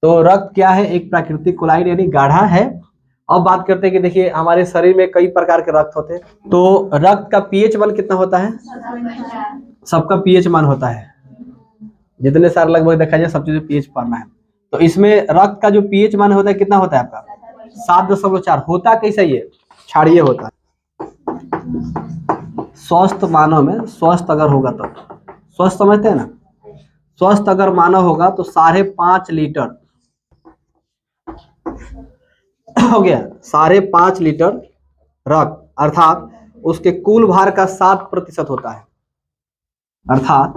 तो रक्त क्या है, एक प्राकृतिक कोलाइड यानी गाढ़ा है। अब बात करते हैं कि देखिए हमारे शरीर में कई प्रकार के रक्त होते हैं, तो रक्त का पीएच मान कितना होता है? सबका पीएच मान होता है, जितने सारे लगभग देखा जाए सब चीजें पीएच पढ़ना है। तो इसमें रक्त का जो पीएच मान होता है कितना होता है आपका? 7.4 होता। कैसे ये क्षारीय होता है। स्वस्थ मानव में, स्वस्थ अगर होगा तो, स्वस्थ समझते हैं ना, स्वस्थ अगर मानव होगा तो 5.5 लीटर हो गया, 5.5 लीटर रक्त, अर्थात उसके कुल भार का 7% होता है। अर्थात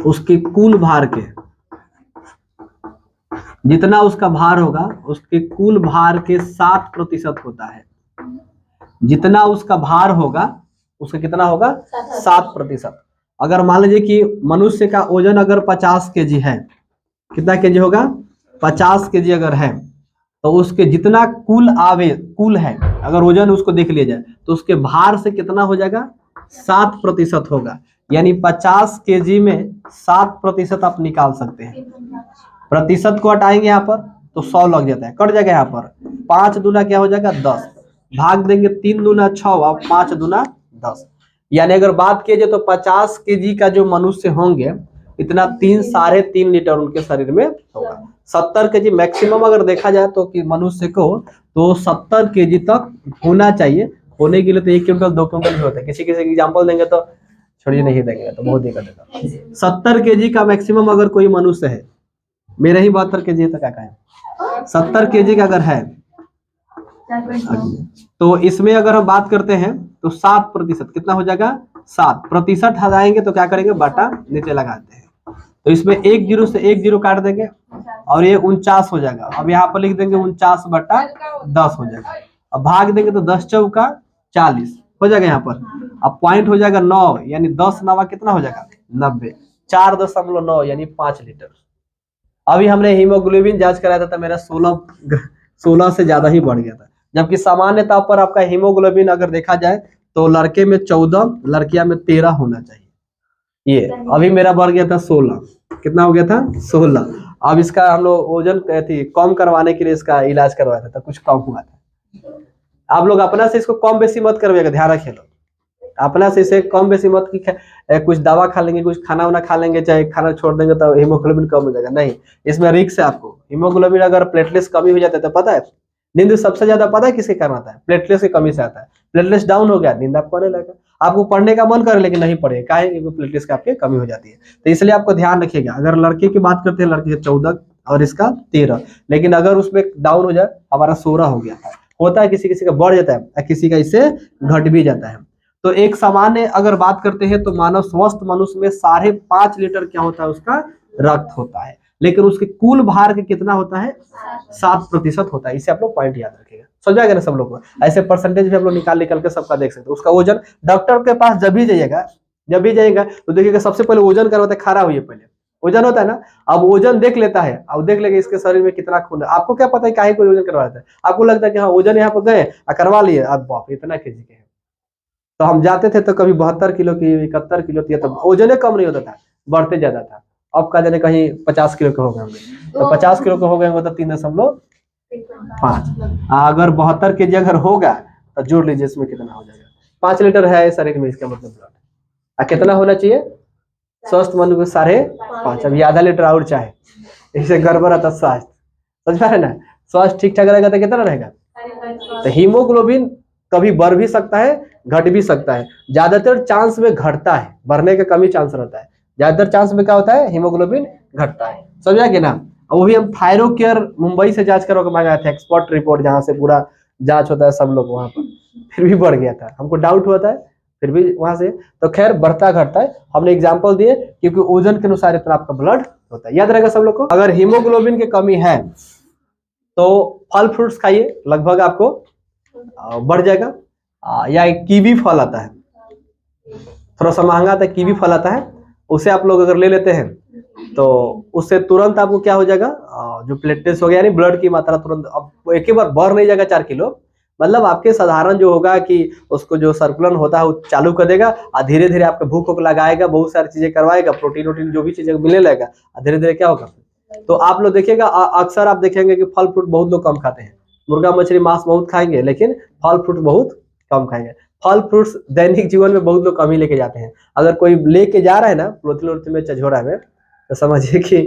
उसके कुल भार के जितना उसका भार होगा उसके कुल भार के 7% होता है। जितना उसका भार होगा उसका कितना होगा? 7%। अगर मान लीजिए कि मनुष्य का वजन अगर 50 केजी है, कितना केजी होगा? 50 केजी अगर है, तो उसके जितना कुल है, अगर वजन उसको देख लिया जाए तो उसके भार से कितना हो जाएगा? 7% होगा। यानी 50 केजी में 7% आप निकाल सकते हैं। प्रतिशत को हटाएंगे यहाँ पर तो 100 लग जाता है, कट जाएगा यहाँ पर। 5 दूना क्या हो जाएगा? 10। भाग देंगे 3 दूना 6 और 5 दूना 10। यानी अगर बात किया जाए तो 50 केजी का जो मनुष्य होंगे इतना 3-3.5 लीटर उनके शरीर में होगा। 70 केजी मैक्सिमम अगर देखा जाए तो कि मनुष्य को तो 70 केजी तक होना चाहिए। होने के लिए तो 1 क्विंटल 2 क्विंटल भी होता है। किसी किसी एग्जाम्पल देंगे तो छोड़िए, नहीं देंगे तो बहुत दिक्कत है। 70 केजी का मैक्सिमम अगर कोई मनुष्य है, मेरे ही 72 केजी है तो क्या कहें, 70 केजी का अगर है तो इसमें अगर हम बात करते हैं तो 7% कितना हो जाएगा? 7% हटाएंगे तो क्या करेंगे? बटा नीचे लगाते हैं। तो इसमें 1 जीरो से 1 जीरो काट देंगे और ये 49 हो जाएगा। अब यहाँ पर लिख देंगे 49/10 हो जाएगा। अब भाग देंगे तो 10 चौका 40 हो जाएगा यहाँ पर। अब पॉइंट हो जाएगा 9, यानी 10 9 कितना हो जाएगा? 90। 4.9 यानी 5 लीटर। अभी हमने हीमोग्लोबिन जांच कराया था, मेरा 16 से ज्यादा ही बढ़ गया था, जबकि सामान्य तौर पर आपका हीमोग्लोबिन अगर देखा जाए तो लड़के में 14, लड़कियां में 13 होना चाहिए। ये अभी मेरा बढ़ गया था 16। कितना हो गया था? 16। अब इसका हम लोग वजन कम करवाने के लिए इसका इलाज करवाया था, तो कुछ कम हुआ था। आप लोग अपना से इसको कम बेसी मत करवाइएगा, ध्यान रखिए लोग। अपना से इसे कम बेसी मत की कुछ दवा खा लेंगे, कुछ खाना वाना खा लेंगे, चाहे खाना छोड़ देंगे तो हीमोग्लोबिन कम हो जाएगा, नहीं। इसमें रिस्क है आपको। हीमोग्लोबिन अगर प्लेटलेट्स कमी हो जाता है तो पता है नींद सबसे ज्यादा पता है किसके कारण आता है? प्लेटलेट्स की कमी से आता है। प्लेटलेट्स डाउन हो गया, नींद आपको आने लगेगा। आपको पढ़ने का मन करे लेकिन नहीं पढ़े, काहे? क्योंकि प्लेटलेट्स की आपके कमी हो जाती है। तो इसलिए आपको ध्यान रखिएगा। अगर लड़के की बात करते हैं, लड़के के 14 और इसका 13, लेकिन अगर उसमें डाउन हो जाए, हमारा 16 हो गया होता है। किसी किसी का बढ़ जाता है, किसी का इससे घट भी जाता है। तो एक सामान्य अगर बात करते हैं तो मानव स्वस्थ मनुष्य में 5.5 लीटर क्या होता है? उसका रक्त होता है, लेकिन उसके कुल भार के कितना होता है? 7% होता है। इसे आप लोग पॉइंट याद रखिएगा, समझा गया ना सब लोग को? ऐसे परसेंटेज भी आप लोग निकाल के सबका देख सकते हो। उसका वजन डॉक्टर के पास जब भी जाइएगा तो देखिएगा सबसे पहले वजन करवाते हैं, खड़ा हुई पहले वजन होता है ना। अब वजन देख लेता है, अब देख लेगा इसके शरीर में कितना खून है। आपको क्या पता है काहे कोई वजन करवाता है? आपको लगता है कि हाँ वजन यहाँ पर गए करवा लिए, अब बाप इतना केजी के है। तो हम जाते थे तो कभी 72 किलो की, 71 किलो की, तो वजन कम नहीं होता था, बढ़ते ज्यादा था। अब का जाने कहीं 50 किलो के हो गए होंगे, तो 50 किलो के हो गए होंगे तो 3.5। अगर 72 केजी अगर होगा तो जोड़ लीजिए इसमें कितना हो जाएगा? 5 लीटर है शरीर में, इसका मतलब ब्लड कितना होना चाहिए? स्वस्थ मनुष्य को 5.5। अभी आधा लीटर और चाहे, इससे गड़बड़ आता स्वास्थ्य, समझ पा रहे ना? स्वास्थ्य ठीक ठाक रहेगा तो कितना रहेगा? तो हीमोग्लोबिन कभी बढ़ भी सकता है, घट भी सकता है। ज्यादातर चांस में घटता है, बढ़ने का कम ही चांस रहता है। ज्यादातर चांस में क्या होता है? हीमोग्लोबिन घटता है, समझा कि ना? वो भी हम थायरोकेयर मुंबई से जांच करवा के मंगाया था, एक्सपर्ट रिपोर्ट, जहाँ से पूरा जांच होता है सब लोग वहां पर, फिर भी बढ़ गया था। हमको डाउट हुआ था, फिर भी वहां से तो खैर बढ़ता घटता है। हमने एग्जाम्पल दिए क्योंकि ओजन के अनुसार इतना आपका ब्लड होता है, याद रहेगा सब लोग को। अगर हीमोग्लोबिन की कमी है तो फल फ्रूट्स खाइए, लगभग आपको बढ़ जाएगा। या एक कीवी फल आता है, थोड़ा सा महंगा आता है, कीवी फल आता है, उसे आप लोग अगर ले लेते हैं तो उससे तुरंत आपको क्या हो जाएगा? जो प्लेटलेट्स हो गया यानी ब्लड की मात्रा तुरंत, अब एक ही बार बढ़ नहीं जाएगा 4 किलो, मतलब आपके साधारण जो होगा कि उसको जो सर्कुलन होता है वो चालू कर देगा और धीरे धीरे आपको भूख लगाएगा, बहुत सारी चीजें करवाएगा, प्रोटीन वोटीन जो भी चीजें मिलने लगेगा, धीरे धीरे क्या होगा? तो आप लोग देखिएगा अक्सर आप देखेंगे कि फल फ्रूट बहुत लोग कम खाते हैं, मुर्गा मछली मांस बहुत खाएंगे लेकिन फल फ्रूट बहुत कम खाएंगे। फल फ्रूट्स दैनिक जीवन में बहुत लोग कम ही लेके जाते हैं। अगर कोई लेके जा रहा है ना प्लोथिन वोथिन में चझोरा में, तो समझिए कि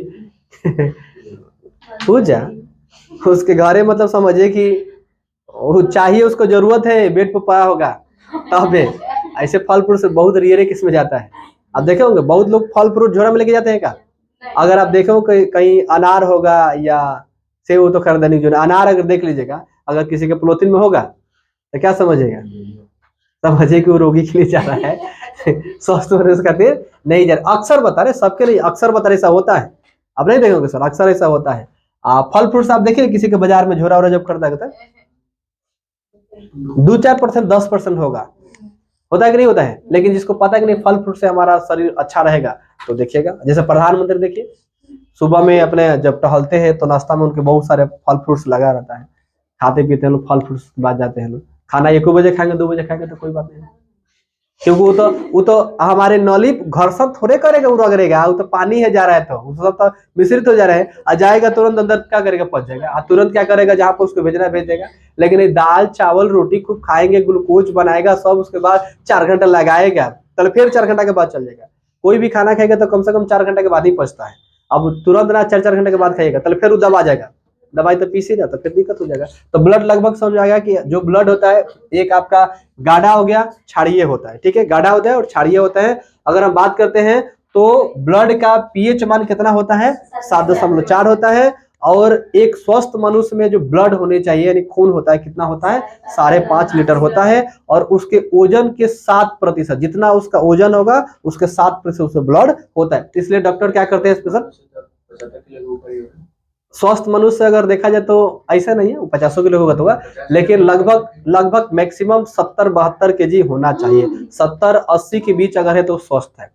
पूजा उसके घरे, मतलब समझिए कि वो चाहिए, उसको जरूरत है, बेड पर पाया होगा तब है। ऐसे फल फ्रूट से बहुत रेयर किस में जाता है। आप देखे होंगे बहुत लोग फल फ्रूट झोरा में लेके जाते हैं क्या? अगर आप देखो कहीं अनार होगा या सेब, तो खरीदने जो अनार अगर देख लीजिएगा, अगर किसी के प्लोथिन में होगा तो क्या समझिएगा, समझिए कि वो रोगी के लिए जा रहा है स्वस्थ होने से खातिर नहीं जा रहा। अक्सर बता रहे, सबके लिए अक्सर बता रहे, ऐसा होता है। अब नहीं देखोगे सर, अक्सर ऐसा होता है। फल फ्रूट्स आप देखिए किसी के बाजार में झोरा वोरा जब खरीदा जाता है, 2-4%, 10% होगा, होता है कि नहीं होता है। लेकिन जिसको पता है कि नहीं फल फ्रूट से हमारा शरीर अच्छा रहेगा, तो देखिएगा जैसे प्रधानमंत्री देखिए सुबह में अपने जब टहलते हैं तो नाश्ता में उनके बहुत सारे फल फ्रूट्स लगा रहता है, खाते पीते हैं लोग, फल फ्रूट्स के बाद जाते हैं लोग। खाना 1 बजे खाएंगे, 2 बजे खाएंगे तो कोई बात नहीं, क्योंकि वो तो हमारे नली घर्षण थोड़े करेगा, वो रगड़ेगा, वो तो पानी है जा रहा है, तो वो सब तो मिश्रित हो जा रहा है, आ जाएगा तुरंत अंदर क्या करेगा, पच जाएगा, तुरंत क्या करेगा, जहाँ पर उसको भेजना भेज देगा। लेकिन ये दाल चावल रोटी खूब खाएंगे, ग्लूकोज बनाएगा सब, उसके बाद 4 घंटा लगाएगा, तो फिर 4 घंटा के बाद चल जाएगा। कोई भी खाना खाएगा तो कम से कम 4 घंटे के बाद ही पचता है। अब तुरंत ना 4 घंटे के बाद खाइएगा तो फिर वो दबा जाएगा, दवाई तो पीसी ना, तो फिर दिक्कत हो जाएगा। तो ब्लड लगभग समझ आएगा कि जो ब्लड होता है, एक आपका गाढ़ा हो गया, क्षारीय होता है, ठीक है, गाढ़ा होता है और क्षारीय होता है। अगर हम बात करते हैं तो ब्लड का पीएच मान कितना होता है, 7.4 होता है। और एक स्वस्थ मनुष्य में जो ब्लड होने चाहिए यानी खून होता है, कितना होता है, 5.5 लीटर होता है। और उसके ओजन के 7%, जितना उसका ओजन होगा उसके 7% उसमें ब्लड होता है। इसलिए डॉक्टर क्या करते हैं स्पेशल, स्वस्थ मनुष्य अगर देखा जाए तो ऐसा नहीं है, वो 50 किलो होगा तो होगा, लेकिन लगभग मैक्सिमम 70-72 केजी होना चाहिए। 70-80 के बीच अगर है तो स्वस्थ है।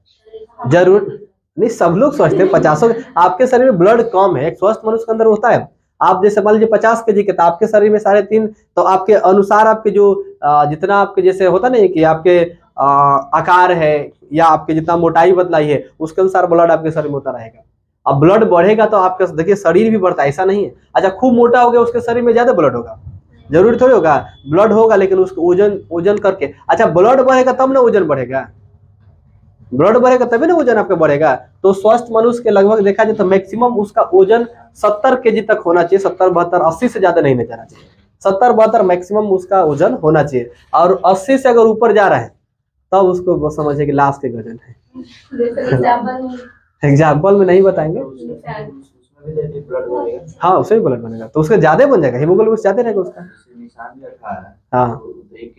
जरूर नहीं सब लोग स्वस्थ है, 50 आपके शरीर में ब्लड कम है, एक स्वस्थ मनुष्य के अंदर होता है। आप जैसे मान लीजिए 50 केजी के, तो आपके शरीर में 3.5, तो आपके अनुसार आपके जो जितना आपके जैसे होता नहीं कि आपके आकार है या आपके जितना मोटाई बदलाई है, उसके अनुसार ब्लड आपके शरीर में होता रहेगा। अब ब्लड बढ़ेगा तो आपका देखिए शरीर भी बढ़ता है, ऐसा नहीं है। अच्छा खूब मोटा हो गया उसके शरीर में ज्यादा ब्लड होगा, जरूरी थोड़ी होगा, ब्लड होगा लेकिन उसको ओजन करके। अच्छा ब्लड बढ़ेगा तब ना ओजन बढ़ेगा, ब्लड बढ़ेगा तभी ना ओजन आपका बढ़ेगा। तो स्वस्थ मनुष्य के लगभग देखा जाए तो मैक्सिमम उसका ओजन 70 केजी तक होना चाहिए, 70-72, 80 से ज्यादा नहीं जाना चाहिए, 70-72 मैक्सिमम उसका ओजन होना चाहिए। और 80 से अगर ऊपर जा रहा है तब उसको समझिए कि लाश के वजन है। एग्जाम्पल में नहीं बताएंगे, हाँ उससे भी ब्लड बनेगा, तो उसका ज्यादा बन जाएगा, हीमोग्लोबिन ज्यादा रहेगा उसका। हाँ 1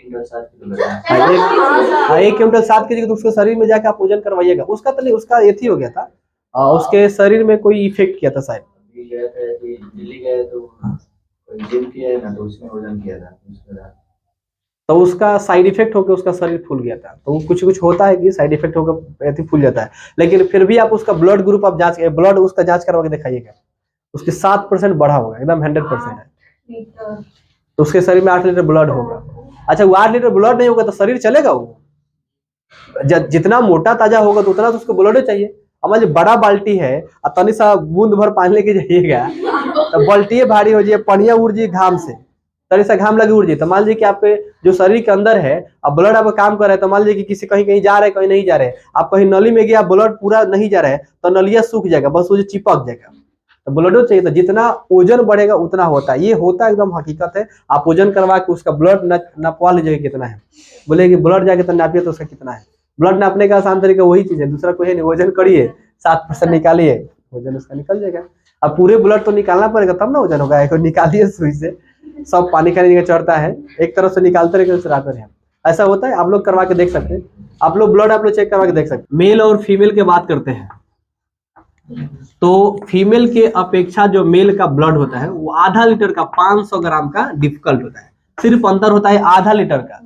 क्विंटल 7 केजी, तो उसके शरीर में जाके आप वजन करवाइएगा। उसका तो नहीं, उसका एथी हो गया था, उसके शरीर में कोई इफेक्ट किया था शायद, दिल्ली गए तो जिम किया ना, तो उसने वजन किया था, तो उसका साइड इफेक्ट होकर उसका शरीर फूल गया था। तो कुछ होता है कि साइड इफेक्ट होकर ऐसे फूल जाता है, लेकिन फिर भी आप उसका ब्लड ग्रुप आप ब्लड उसका जांच करवा के दिखाइएगा, उसके 7% बढ़ा होगा, एकदम 100% है, तो उसके शरीर में 8 लीटर ब्लड होगा। अच्छा वो 8 लीटर ब्लड नहीं होगा तो शरीर चलेगा? वो जितना मोटा ताजा होगा तो उतना तो उसको ब्लड चाहिए। अब जो बड़ा बाल्टी है और तनी सा बूंद भर पानी लेके जाइएगा तो बाल्टी भारी हो जाए, पनिया उड़ जाए घाम से, तनी सा घाम लगे उड़ जाए, तो मान लीजिए कि आपके जो शरीर के अंदर है अब ब्लड आपका काम कर रहा है, तो मान लीजिए कि किसी कहीं जा रहे हैं कहीं नहीं जा रहे, आप कहीं नली में गया ब्लड पूरा नहीं जा रहा है तो नलिया सूख जाएगा, बस वो चिपक जाएगा, तो ब्लड चाहिए। तो जितना ओजन बढ़ेगा उतना होता है, ये होता है एकदम हकीकत है। आप ओजन करवा के उसका ब्लड नपवा लीजिएगा कितना है, बोले कि ब्लड जाके तो नापिए तो उसका कितना है। ब्लड नापने का आसान तरीका वही चीज है, दूसरा कोई है नहीं। वजन करिए 7% निकालिए, वजन उसका निकल जाएगा। अब पूरे ब्लड तो निकालना पड़ेगा तब ना वजन होगा, एक निकालिए सुई से, सब पानी का नीचे चढ़ता है, एक तरफ से निकालते रहे चढ़ाते रहे, ऐसा होता है। आप लोग करवा के देख सकते हैं, आप लोग ब्लड आप लोग चेक करवा के देख सकते हैं। मेल और फीमेल की बात करते हैं तो फीमेल के अपेक्षा जो मेल का ब्लड होता है वो आधा लीटर का 500 ग्राम का डिफिकल्ट होता है, सिर्फ अंतर होता है आधा लीटर का,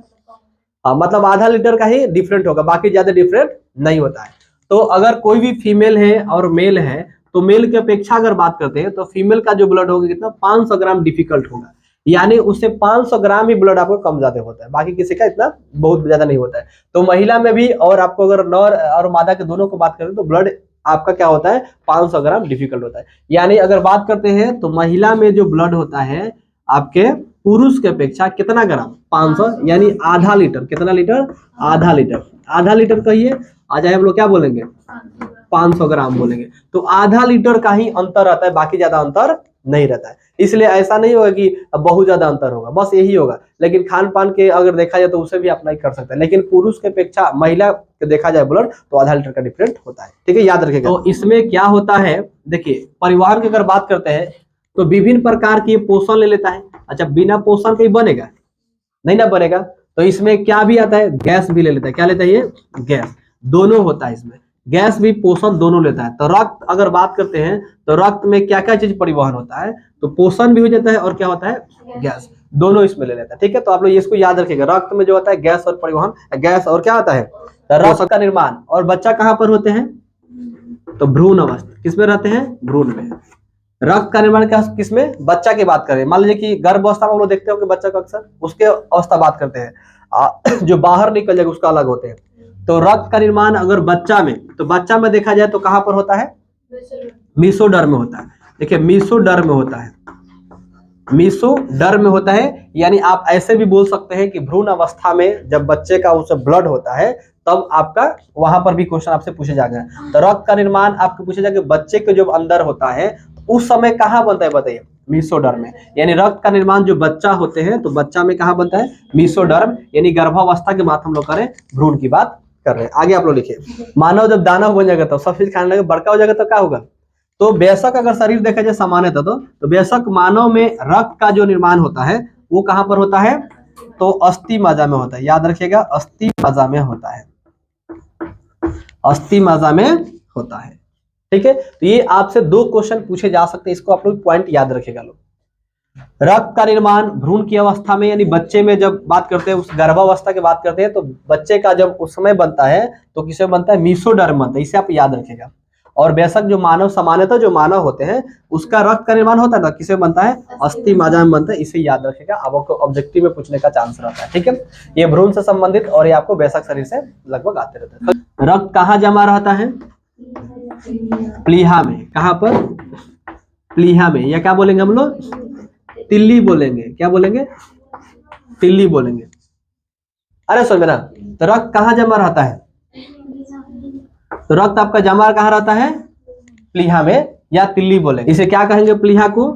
मतलब आधा लीटर का ही डिफरेंट होगा, बाकी ज्यादा डिफरेंट नहीं होता है। तो अगर कोई भी फीमेल है और मेल है तो मेल की अपेक्षा अगर बात करते हैं तो फीमेल का जो ब्लड होगा कितना, 500 ग्राम डिफिकल्ट होगा, यानी उससे 500 ग्राम ही ब्लड आपको कम ज्यादा होता है, बाकी किसी का इतना बहुत ज्यादा नहीं होता है। तो महिला में भी और आपको अगर नर और मादा के दोनों को बात करें तो ब्लड आपका क्या होता है 500 ग्राम डिफिकल्ट होता है। यानी अगर बात करते हैं तो महिला में जो ब्लड होता है आपके पुरुष के अपेक्षा कितना ग्राम 500, यानी आधा लीटर। कितना लीटर? आधा लीटर। आधा लीटर कहिए, आ जाए हम लोग क्या बोलेंगे 500 ग्राम बोलेंगे। तो आधा लीटर का ही अंतर रहता है, बाकी ज्यादा अंतर नहीं रहता है। इसलिए ऐसा नहीं होगा कि बहुत ज्यादा अंतर होगा, बस यही होगा। लेकिन खान पान के अगर देखा जाए तो उसे भी अप्लाई कर सकते हैं, लेकिन पुरुष के अपेक्षा महिला के देखा जाए ब्लड तो आधा लीटर का डिफरेंट होता है। ठीक है, याद रखिएगा। तो इसमें क्या होता है, देखिए परिवार की अगर बात करते हैं तो विभिन्न प्रकार की पोषण ले लेता है। अच्छा, बिना पोषण के ही बनेगा नहीं ना बनेगा, तो इसमें क्या भी आता है, गैस भी ले लेता है। क्या लेता है ये? गैस। दोनों होता है इसमें, गैस भी पोषण दोनों लेता है। तो रक्त अगर बात करते हैं तो रक्त में क्या क्या चीज परिवहन होता है, तो पोषण भी हो जाता है और क्या होता है, गैस, दोनों इसमें ले लेता है। ठीक है, तो आप लोग इसको याद रखिएगा, रक्त में जो होता है गैस और परिवहन, गैस और क्या होता है रक्त का निर्माण। और बच्चा कहाँ पर होते हैं, तो भ्रूण अवस्था। किसमें रहते हैं? भ्रूण में। रक्त का निर्माण क्या किसमें? बच्चा की बात करें, मान लीजिए कि गर्भावस्था में हम लोग देखते हो कि बच्चा को अक्सर उसके अवस्था बात करते हैं, जो बाहर निकल जाएगा उसका अलग होते हैं। तो रक्त का निर्माण अगर बच्चा में, तो बच्चा में देखा जाए तो कहां पर होता है, मीसोडर्म में होता है। देखिए मीसोडर्म में होता है, मीसोडर्म में होता है। यानी आप ऐसे भी बोल सकते हैं कि भ्रूण अवस्था में जब बच्चे का उससे ब्लड होता है तब आपका वहां पर भी क्वेश्चन आपसे पूछे जाएगा। तो रक्त का निर्माण आपको पूछे जाएगा बच्चे के जो अंदर होता है उस समय कहाँ बनता है, बताइए मीसोडर्म में। यानी रक्त का निर्माण जो बच्चा होते हैं तो बच्चा में कहाँ बनता है, मीसोडर्म। यानी गर्भावस्था के बात हम लोग करें, भ्रूण की बात कर रहे हैं। आगे आप लोग लिखिए, मानव जब दानव बन जाएगा तो सब चीज खाने लगे, बड़का हो जाएगा तो क्या होगा, तो बेशक अगर शरीर देखा जाए सामान्य था तो बेशक मानव में रक्त का जो निर्माण होता है वो कहां पर होता है, तो अस्थि मज्जा में होता है। याद रखिएगा, अस्थि मज्जा में होता है, अस्थि मज्जा में होता है। ठीक है, तो ये आपसे 2 क्वेश्चन पूछे जा सकते हैं, इसको आप लोग पॉइंट याद रखिएगा लोग। रक्त का निर्माण भ्रूण की अवस्था में, यानी बच्चे में जब बात करते हैं, उस गर्भावस्था की बात करते हैं, तो बच्चे का जब उस समय बनता है तो किसे बनता है, मीसोडर्म बनता है। इसे आप याद रखिएगा। और बेशक जो मानव सामान्यतः जो मानव होते हैं उसका रक्त का निर्माण होता है ना, किसे बनता है, अस्थि मज्जा में बनता है। इसे याद रखिएगा, आपको ऑब्जेक्टिव में पूछने का चांस रहता है। ठीक है, ये भ्रूण से संबंधित और ये आपको बेशक शरीर से लगभग आते रहते हैं। रक्त कहाँ जमा रहता है, प्लीहा में। कहाँ पर, प्लीहा में, या क्या बोलेंगे हम लोग, तिल्ली बोलेंगे। क्या बोलेंगे, तिल्ली बोलेंगे। अरे सुन मेरा, तो रक्त कहाँ जमा रहता है, तो रक्त आपका जमा कहाँ रहता है, प्लीहा में या तिल्ली बोलेंगे। इसे क्या कहेंगे, प्लीहा को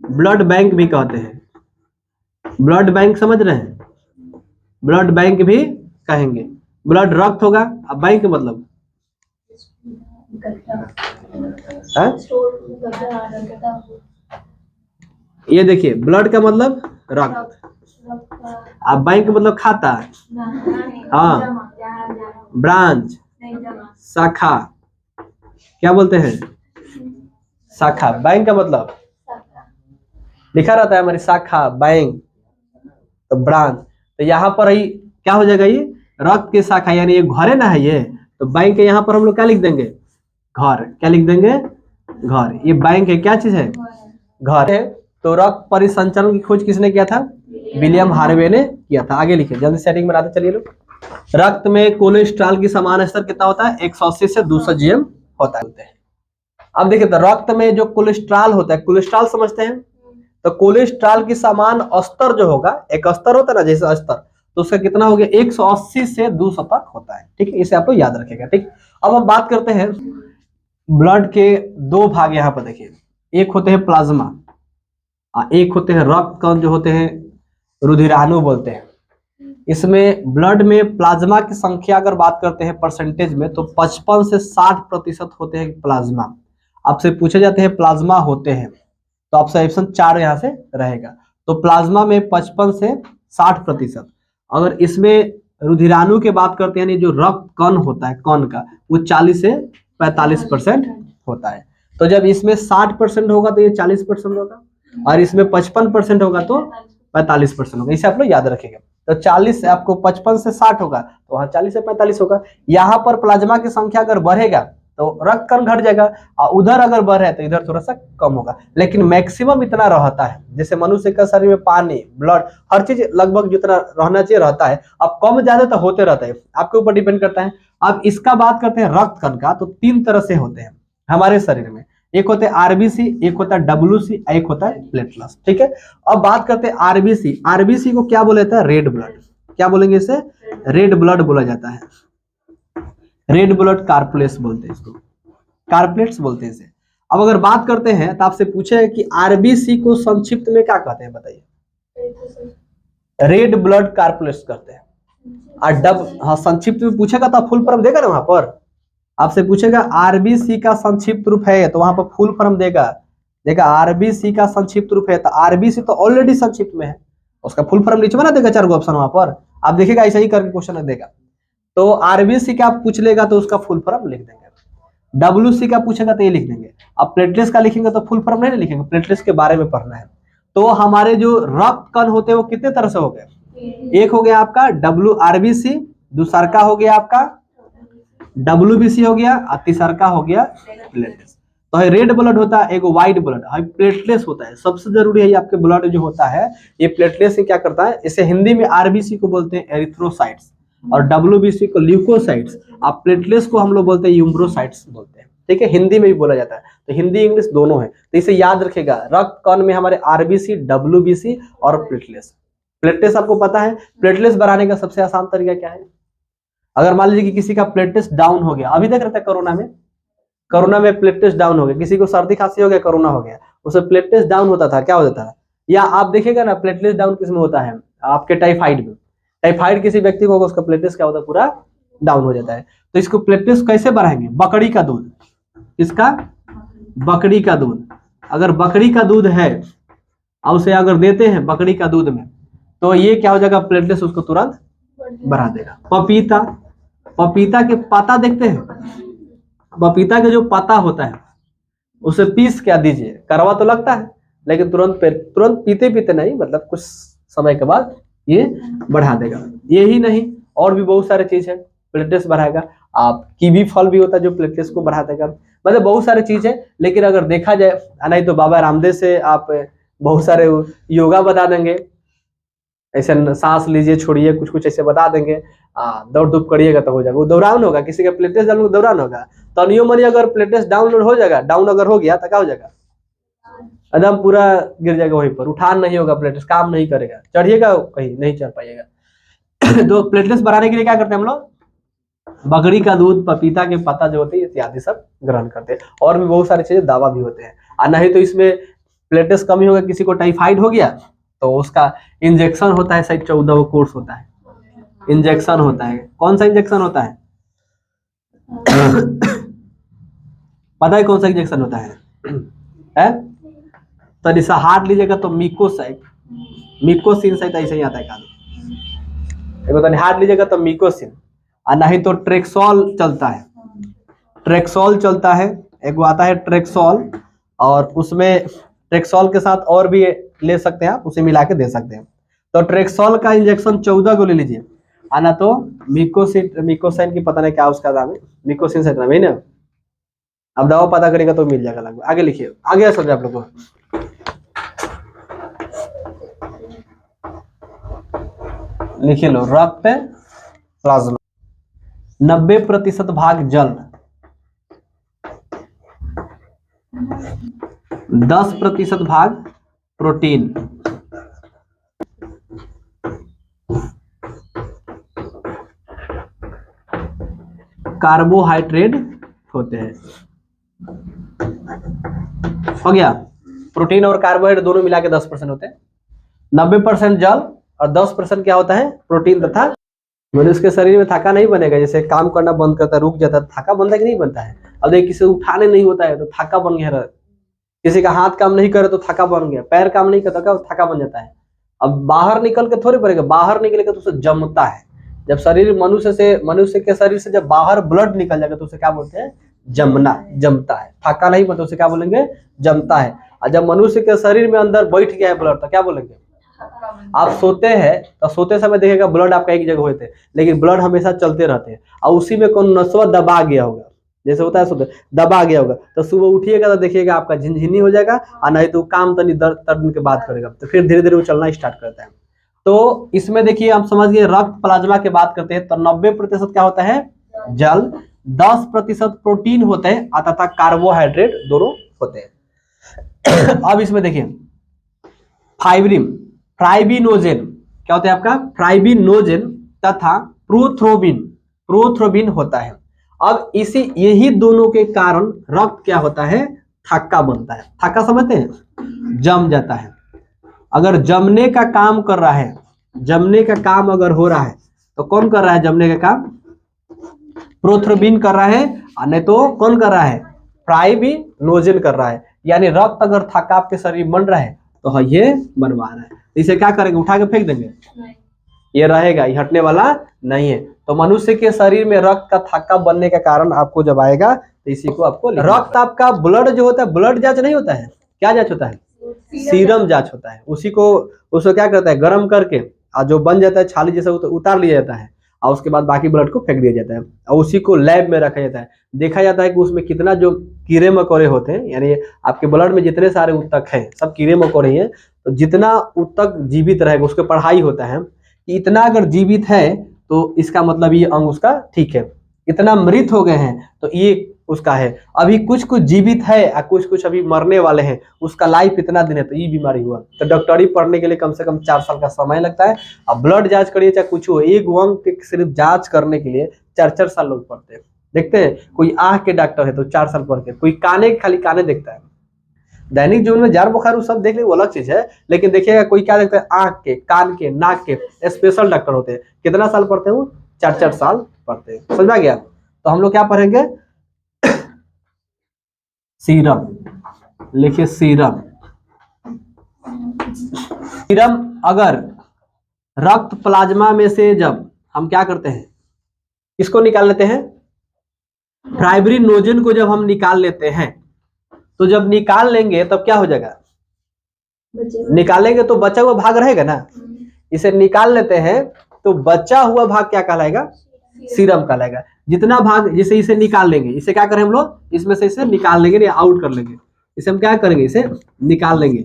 ब्लड बैंक भी कहते हैं। ब्लड बैंक समझ रहे हैं, ब्लड बैंक भी कहेंगे। ब्लड रक्त होगा, अब बैंक मतलब ये देखिए, ब्लड का मतलब रक्त, अब बैंक मतलब खाता, हाँ, ब्रांच, शाखा, क्या बोलते हैं, शाखा। बैंक का मतलब लिखा रहता है हमारी शाखा, बैंक, तो ब्रांच। तो यहाँ पर ही क्या हो जाएगा, ये रक्त की शाखा, यानी ये घर है ना, है ये, तो बैंक के यहाँ पर हम लोग क्या लिख देंगे, घर। क्या लिख देंगे, घर। ये बैंक है, क्या चीज है, घर है। तो रक्त परिसंचरण की खोज किसने किया था, विलियम हार्वे ने किया था। आगे लिखिए, जल्दी सेटिंग बनाते चलिए लोग। रक्त में कोलेस्ट्रॉल की समान स्तर कितना होता है, 180 से 200 जीएम होता है। अब देखिए, तो रक्त में जो कोलेस्ट्रॉल होता है, कोलेस्ट्रॉल समझते हैं, तो कोलेस्ट्रॉल की समान स्तर जो होगा, एक स्तर होता है ना जैसे स्तर, तो उसका कितना हो गया, 180 से 200 तक होता है। ठीक है, इसे आप लोग याद रखेगा। ठीक, अब हम बात करते हैं ब्लड के 2 भाग। यहाँ पर देखिए, एक होते हैं प्लाज्मा, एक होते हैं रक्त कण जो होते हैं रुधिराणु बोलते हैं। इसमें ब्लड में प्लाज्मा की संख्या अगर बात करते हैं परसेंटेज में, तो 55 से 60% होते हैं प्लाज्मा। आपसे पूछे जाते हैं प्लाज्मा होते हैं, तो आपसे ऑप्शन 4 यहाँ से रहेगा। तो प्लाज्मा में 55 से 60%। अगर इसमें रुधिराणु की बात करते हैं, यानी जो रक्त कण होता है, कण का, वो 40 से 45% होता है। तो जब इसमें 60% होगा तो ये 40% होगा, और इसमें 55% होगा तो 45% होगा। इसे आप लोग याद रखेंगे। तो 40 से आपको 55 से 60 होगा तो वहाँ 40 से 45 होगा। यहाँ पर प्लाज्मा की संख्या अगर बढ़ेगा तो रक्त कण घट जाएगा, और उधर अगर बढ़े तो इधर थोड़ा सा कम होगा। लेकिन मैक्सिमम इतना रहता है, जैसे मनुष्य का शरीर में पानी, ब्लड, हर चीज लगभग जितना रहना चाहिए रहता है। अब कम ज्यादा तो होते रहता है, आपके ऊपर डिपेंड करता है। अब इसका बात करते हैं रक्त कण का, तो 3 तरह से होते हैं हमारे शरीर में। एक होता है आरबीसी, एक होता है डब्ल्यूसी, एक होता है प्लेटलेट्स। ठीक है, अब बात करते हैं आरबीसी। आरबीसी को क्या बोला जाता है? Red blood. क्या बोलेंगे इसे? रेड ब्लड बोला जाता है। रेड ब्लड कार्पलेट्स बोलते हैं इसको, कार्पलेट्स बोलते हैं इसे। अब अगर बात करते हैं तो आपसे पूछे कि आरबीसी को संक्षिप्त में क्या कहते हैं, बताइए? रेड ब्लड कार्पलेट्स करते हैं। और हाँ, संक्षिप्त में पूछेगा तो फुल फॉर्म देगा ना, वहां पर आपसे पूछेगा आरबीसी का संक्षिप्त रूप है, तो वहां पर फुल फॉर्म देगा। देखा, आरबीसी का संक्षिप्त रूप है, तो आरबीसी तो ऑलरेडी संक्षिप्त में है, उसका फुल फॉर्म नीचे बना देगा 4 गो ऑप्शन वहां पर, आप देखिएगा ऐसा ही करके क्वेश्चन देगा। तो आरबीसी का पूछ लेगा तो उसका फुल फॉर्म लिख देंगे। डब्ल्यूसी का पूछेगा तो ये लिख देंगे। अब प्लेटलेट्स का लिखेंगे तो फुल फॉर्म नहीं लिखेंगे, प्लेटलेट्स के बारे में पढ़ना है। तो हमारे जो रक्त कण होते हैं वो कितने तरह से हो गए? एक हो गया आपका WRBC, दूसरा का हो गया आपका WBC हो गया, और तीसरा का हो गया प्लेटलेट्स। तो है रेड ब्लड होता है, एक व्हाइट ब्लड है, प्लेटलेट्स होता है। सबसे जरूरी है ये आपके ब्लड जो होता है, ये प्लेटलेट्स से क्या करता है? इसे हिंदी में आरबीसी को बोलते हैं एरिथ्रोसाइट्स, और WBC को ल्यूकोसाइट्स, आप प्लेटलेट्स को हम लोग बोलते हैं यूम्ब्रोसाइट्स बोलते हैं। ठीक है, हिंदी में भी बोला जाता है, तो हिंदी इंग्लिश दोनों है। तो इसे याद रखेगा, रक्त कण में हमारे आरबीसी, WBC और प्लेटलेट्स। प्लेटलेट्स आपको पता है, प्लेटलेट्स बढ़ाने का सबसे आसान तरीका क्या है? अगर मान लीजिए कि किसी का प्लेटलेट्स डाउन हो गया, अभी देख रहे थे कोरोना में प्लेटलेट्स डाउन हो गया, किसी को सर्दी खांसी हो गया, कोरोना हो गया, उसे प्लेटलेट्स डाउन होता था, क्या होता था? या आप देखिएगा ना, प्लेटलेट्स डाउन किस में होता है? आपके टाइफाइड में। टाइफाइड किसी व्यक्ति को होगा, उसका प्लेटलेट्स क्या होता है? पूरा डाउन हो जाता है। तो इसको प्लेटलेट्स कैसे बढ़ाएंगे? बकरी का दूध। किसका? बकरी का दूध। अगर बकरी का दूध है और उसे अगर देते हैं बकरी का दूध में, तो ये क्या हो जाएगा? प्लेटलेट्स उसको तुरंत बढ़ा देगा। पपीता, पपीता के पत्ता देखते हैं, पपीता के जो पत्ता होता है उसे पीस क्या दीजिए, कड़वा तो लगता है, लेकिन तुरंत पीते पीते नहीं, मतलब कुछ समय के बाद ये बढ़ा देगा। यही नहीं, और भी बहुत सारे चीज है प्लेटलेट्स बढ़ाएगा। आप कीवी फल भी होता है जो प्लेटलेट्स को बढ़ा देगा, मतलब बहुत सारे चीज है। लेकिन अगर देखा जाए, नहीं तो बाबा रामदेव से आप बहुत सारे योगा बता देंगे, ऐसे सांस लीजिए छोड़िए, कुछ कुछ ऐसे बता देंगे। दौड़ धूप करिएगा तो हो जाएगा, वो दौरान होगा, किसी का प्लेटलेट्स डाउन दौरान होगा। तो नियोमनी अगर प्लेटलेट्स डाउन हो जाएगा, डाउन अगर हो गया तो क्या हो जाएगा? एकदम पूरा गिर जाएगा, वहीं पर उठान नहीं होगा, प्लेटलेट्स काम नहीं करेगा, चढ़िएगा कहीं नहीं चढ़ पाइएगा। तो प्लेटलेट्स बढ़ाने के लिए क्या करते हैं हम लोग? बकरी का दूध, पपीता के पत्ता जो होते हैं इत्यादि सब ग्रहण करते हैं। और भी बहुत सारी चीजें, दवा भी होते हैं। और नहीं तो इसमें प्लेटलेट्स कमी होगा, किसी को टाइफाइड हो गया तो उसका इंजेक्शन होता है, शायद 14 कोर्स होता है, इंजेक्शन होता है। कौन सा इंजेक्शन होता है? पता है कौन सा इंजेक्शन होता है? तो जैसा हार्ट लीजिएगा तो मिकोसिन शायद ऐसे ही आता है कानून। हार्ट लीजिएगा तो मिकोसिन, और नहीं तो ट्रेक्सोल चलता है, ट्रेक्सोल चलता है, एक वो आता है ट्रेक्सोल, और उसमें ट्रेक्सोल के साथ और भी ले सकते हैं आप, उसे मिला के दे सकते हैं। तो ट्रेक्सोल का इंजेक्शन 14 को ले लीजिए, आना तो मिकोसिन की पता नहीं क्या उसका नाम है, मिकोसिन से नाम है ना। अब दवा पता करेगा तो मिल जाएगा लगभग। आगे लिखिए, आगे समझे आप लोगों को। लिखिए लो, रक्त प्लाज्मा 90% भाग जल, 10% भाग प्रोटीन, कार्बोहाइड्रेट होते हैं। हो गया, प्रोटीन और कार्बोहाइड्रेट दोनों मिला के 10% होते हैं। 90% जल और 10% क्या होता है? प्रोटीन तथा मनुष्य के शरीर में थका नहीं बनेगा, जैसे काम करना बंद करता है, रुक जाता है, थका बनता है कि नहीं बनता है? अब देखिए, किसी उठाने नहीं होता है तो थका बन गया, किसी का हाथ काम नहीं करे तो थका बन गया, पैर काम नहीं करता क्या थका बन जाता है। अब बाहर निकल के थोड़ी पड़ेगा, बाहर निकलेगा तो उसे जमता है। जब शरीर मनुष्य के शरीर से जब बाहर ब्लड निकल जाएगा तो उसे क्या बोलते हैं? जमना, जमता है। थका नहीं मतलब उसे क्या बोलेंगे? जमता है। और जब मनुष्य के शरीर में अंदर बैठ गया है ब्लड तो क्या बोलेंगे? आप सोते हैं तो सोते समय देखिएगा ब्लड आपका एक जगह होते हैं, लेकिन ब्लड हमेशा चलते रहते हैं। और उसी में कौन नसवा दबा गया होगा, जैसे होता है सोते दबा गया होगा, तो सुबह उठिएगा तो देखिएगा आपका झिनझिनी हो जाएगा, और नहीं तो काम तनी दर्द के बाद करेगा, तो फिर धीरे धीरे वो चलना स्टार्ट करता है। तो इसमें देखिए, हम समझ गए रक्त प्लाज्मा की बात करते हैं तो 90% क्या होता है? जल, 10% प्रोटीन होते हैं तथा कार्बोहाइड्रेट दोनों होते हैं। अब इसमें देखिए फाइब्रिन, फ्राइबिनोजेन क्या होता है आपका, फ्राइबिनोजेन तथा प्रोथ्रोबिन, प्रोथ्रोबिन होता है। अब इसी यही दोनों के कारण रक्त क्या होता है, थक्का बनता है। थक्का समझते हैं, जम जाता है। अगर जमने का काम कर रहा है, जमने का काम अगर हो रहा है तो कौन कर रहा है जमने का काम, प्रोथ्रोबिन कर रहा है, नहीं तो कौन कर रहा है, फ्राइबिनोजेन कर रहा है। यानी रक्त अगर थक्का आपके शरीर बन रहा है तो ये बनवा रहा है। इसे क्या करेंगे, उठा के फेंक देंगे, ये रहेगा, ये हटने वाला नहीं है। तो मनुष्य के शरीर में रक्त का थक्का बनने का कारण आपको जब आएगा तो इसी को आपको रक्त आपका ब्लड जो होता है, ब्लड जांच नहीं होता है, क्या जांच होता है, सीरम जांच होता है। उसी को उसको क्या करता है, गर्म करके और जो बन जाता है छाली जैसा उतार लिया जाता है और उसके बाद बाकी ब्लड को फेंक दिया जाता है और उसी को लैब में रखा जाता है। देखा जाता है कि उसमें कितना जो कीड़े मकोड़े होते हैं, यानी आपके ब्लड में जितने सारे ऊतक हैं सब कीड़े मकोड़े हैं, तो जितना ऊतक जीवित रहेगा उसके पढ़ाई होता है कि इतना अगर जीवित है तो इसका मतलब ये अंग उसका ठीक है, इतना मृत हो गए हैं तो ये उसका है, अभी कुछ कुछ जीवित है और कुछ कुछ अभी मरने वाले हैं, उसका लाइफ इतना दिन है तो ये बीमारी हुआ। तो डॉक्टरी पढ़ने के लिए कम से कम 4 साल का समय लगता है। अब ब्लड जांच करिए चाहे कुछ हो, एक अंग के सिर्फ जांच करने के लिए 4-4 साल लोग पढ़ते हैं। देखते हैं कोई आंख के डॉक्टर है तो 4 साल पढ़ते हैं, कोई काने खाली काने देखता है। दैनिक जीवन में जार बुखार सब देख ले वो अलग चीज है, लेकिन देखिएगा कोई क्या देखता है, आंख के, कान के, नाक के स्पेशल डॉक्टर होते हैं। कितना साल पढ़ते हैं वो, 4-4 साल पढ़ते हैं। समझ में आ गया। तो हम लोग क्या पढ़ेंगे, सीरम, लिखिए सीरम। सीरम अगर रक्त प्लाज्मा में से जब हम क्या करते हैं, इसको निकाल लेते हैं, फाइब्रिनोजेन को जब हम निकाल लेते हैं तो जब निकाल लेंगे तब क्या हो जाएगा, निकालेंगे तो बचा हुआ भाग रहेगा ना, इसे निकाल लेते हैं तो बचा हुआ भाग क्या कहलाएगा, सीरम कहलाएगा। जितना भाग, जैसे इसे निकाल लेंगे, इसे क्या करें हम लोग, इसमें से इसे निकाल लेंगे या आउट कर लेंगे, इसे हम क्या करेंगे, इसे निकाल लेंगे।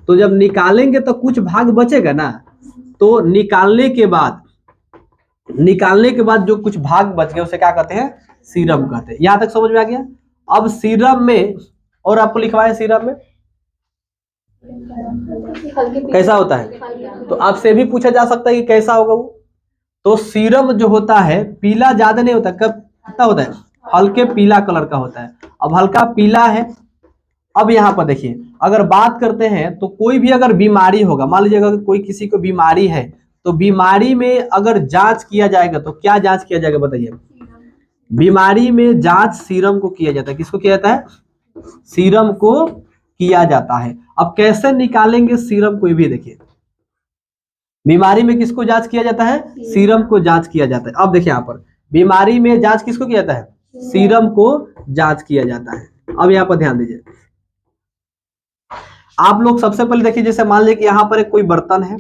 तो जब निकालेंगे तो कुछ भाग बचेगा ना, तो निकालने के बाद जो कुछ भाग बच गए उसे क्या कहते हैं, सीरम कहते हैं। यहां तक समझ में आ गया। अब सीरम में और आपको लिखवाया, सीरम में कैसा होता है, तो आपसे भी पूछा जा सकता है कि कैसा होगा वो। तो सीरम जो होता है पीला ज्यादा नहीं होता, कब कितना होता है, हल्के पीला कलर का होता है। अब हल्का पीला है। अब यहाँ पर देखिए, अगर बात करते हैं तो कोई भी अगर बीमारी होगा, मान लीजिए अगर कोई किसी को बीमारी है तो बीमारी में अगर जांच किया जाएगा तो क्या जांच किया जाएगा बताइए, बीमारी में जांच सीरम को किया जाता है। किसको किया जाता है, सीरम को किया जाता है। अब कैसे निकालेंगे सीरम को, ये भी देखिए, बीमारी में किसको जांच किया जाता है, सीरम को जांच किया जाता है। अब देखिए यहाँ पर बीमारी में जांच किसको किया जाता है, सीरम को जांच किया जाता है। अब यहाँ पर ध्यान दीजिए, आप लोग सबसे पहले देखिए, जैसे मान लीजिए कि यहाँ पर एक कोई बर्तन है,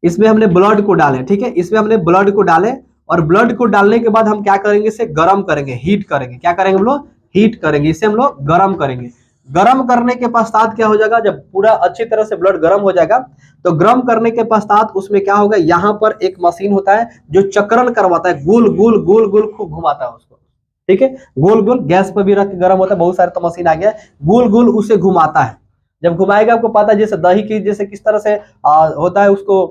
इसमें हमने ब्लड को डाले, ठीक है, इसमें हमने ब्लड को डाले और ब्लड को डालने के बाद हम क्या करेंगे, इसे गर्म करेंगे, हीट करेंगे। क्या करेंगे हम लोग, हीट करेंगे, इसे हम लोग गर्म करेंगे। गर्म करने के पश्चात क्या हो जाएगा, जब पूरा अच्छी तरह से ब्लड गर्म हो जाएगा तो गर्म करने के पश्चात उसमें क्या होगा, यहाँ पर एक मशीन होता है जो चक्रण करवाता है, गोल गोल गोल गोल खूब घुमाता है उसको, ठीक है, गोल गोल, गैस पर भी रख के गर्म होता है, बहुत सारे तो मशीन आ गया है, गोल गोल उसे घुमाता है। जब घुमाएगा आपको पता है, जैसे दही की जैसे किस तरह से होता है, उसको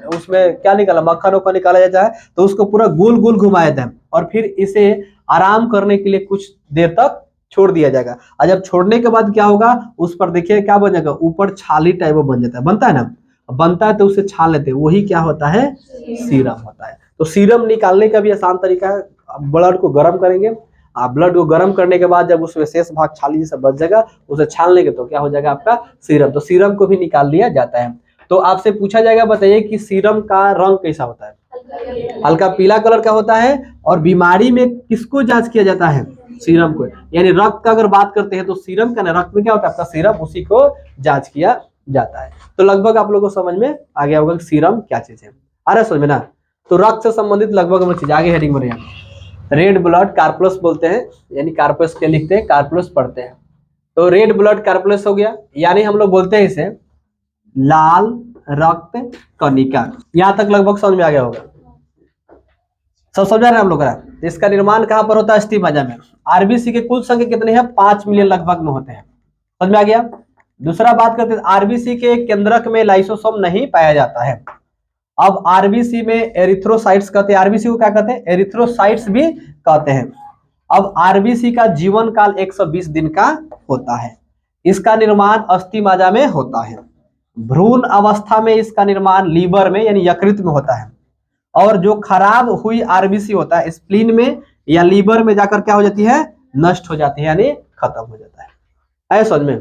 उसमें क्या निकाला, मक्खन वक्खन निकाला जाता है, तो उसको पूरा गोल गोल घुमाया जाता है और फिर इसे आराम करने के लिए कुछ देर तक छोड़ दिया जाएगा। और जब छोड़ने के बाद क्या होगा, उस पर देखिए क्या बन जाएगा, ऊपर छाली टाइप बन जाता है, बनता है ना, बनता है तो उसे छान लेते हैं, वही क्या होता है, सीरम होता है। तो सीरम निकालने का भी आसान तरीका है, ब्लड को गर्म करेंगे, ब्लड को गर्म करने के बाद जब उसमें शेष भाग छाली जैसा बच जाएगा उसे छान लेंगे तो क्या हो जाएगा आपका सीरम। तो सीरम को भी निकाल लिया जाता है। तो आपसे पूछा जाएगा, बताइए कि सीरम का रंग कैसा होता है, हल्का पीला कलर का होता है। और बीमारी में किसको जांच किया जाता है, सीरम को, यानी रक्त का अगर बात करते हैं तो सीरम का ना, रक्त में क्या होता है आपका सीरम, उसी को जांच किया जाता है। तो लगभग आप लोगों को समझ में आ गया होगा कि सीरम क्या चीज है, आ रहा है समझ में ना। तो रक्त से संबंधित लगभग हम चीज आगे हेडिंग में रेड ब्लड कार्पलस बोलते हैं, यानी कार्पस के लिखते हैं, कार्पलस पढ़ते हैं। तो रेड ब्लड कार्पलस हो गया, यानी हम लोग बोलते हैं इसे लाल रक्त कणिका। यहां तक लगभग समझ में आ गया होगा। सब समझा रहे हैं हम लोग? इसका निर्माण कहाँ पर होता है? अस्थि मज्जा में। आरबीसी के कुल संख्या कितने हैं? 5 मिलियन लगभग में होते हैं। समझ में आ गया? दूसरा बात करते हैं, आरबीसी के केंद्रक में लाइसोसोम नहीं पाया जाता है। अब आरबीसी में एरिथ्रोसाइट्स कहते हैं। आरबीसी को क्या कहते हैं? एरिथ्रोसाइट्स भी कहते हैं। अब आरबीसी का जीवन काल 120 दिन का होता है। इसका निर्माण अस्थि मज्जा में होता है। भ्रूण अवस्था में इसका निर्माण लीवर में यानी यकृत में होता है। और जो खराब हुई आरबीसी होता है स्प्लीन में या लीवर में जाकर क्या हो जाती है? नष्ट हो जाती है, यानी खत्म हो जाता है। समझ में?